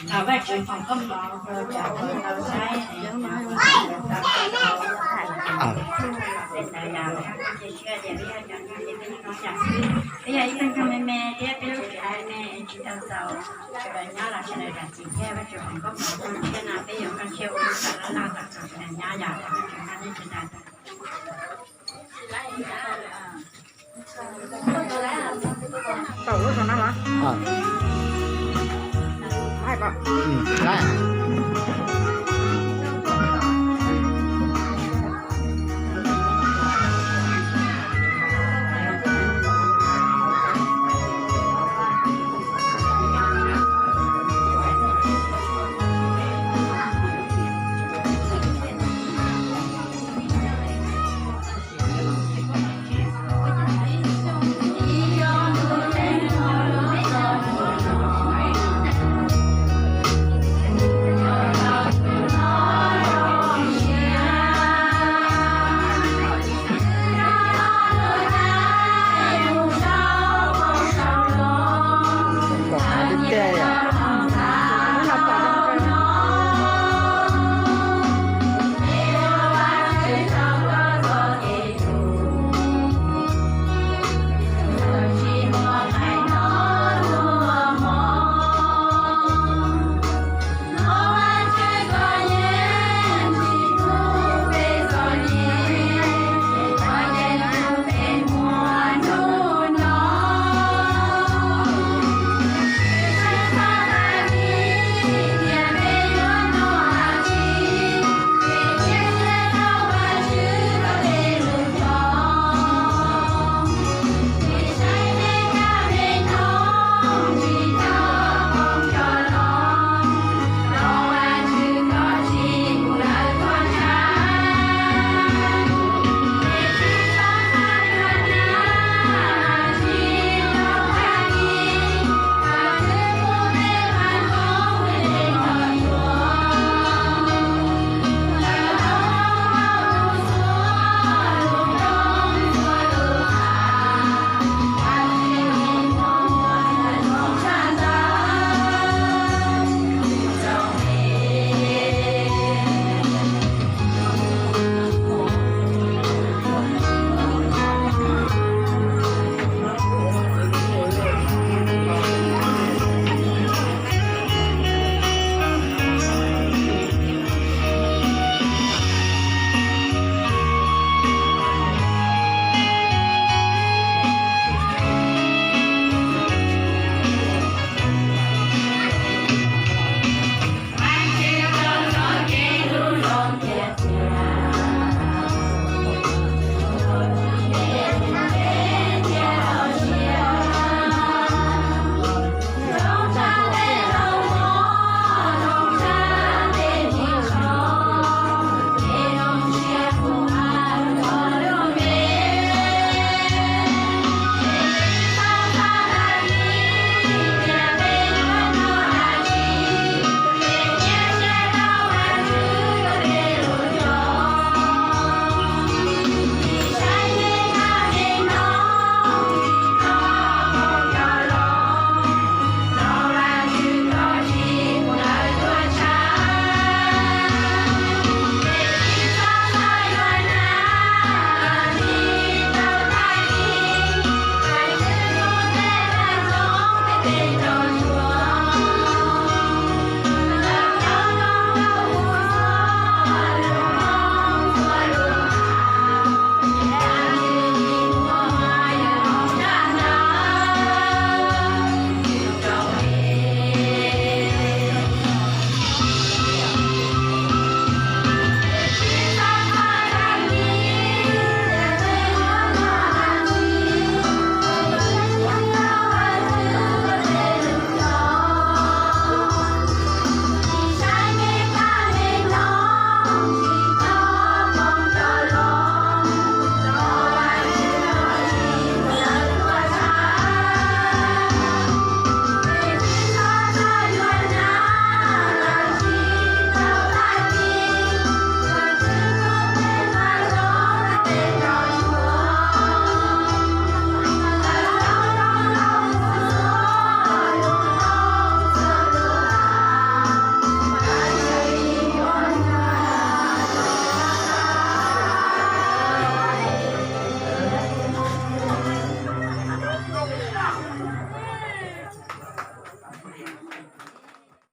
เราไปถึงของก็มองเราจะเราใช้เยอะมากเป็นนายามค่ะจะเชื่อเดี๋ยวพี่อาจารย์เดี๋ยวพี่น้องอยากซื้อพี่อาจารย์ทำแม่เดี๋ยวเป็นลูกชายแม่ที่เราจะเป็นญาติชนกันจริงแค่ว่าจะของก็มองแค่นาไปอย่างกันเชี่ยวสารนาต่างๆเป็นญาติอย่างนั้นถึงนั้นนี่จะได้ต่อรู้สึกนะวะได้ปะได้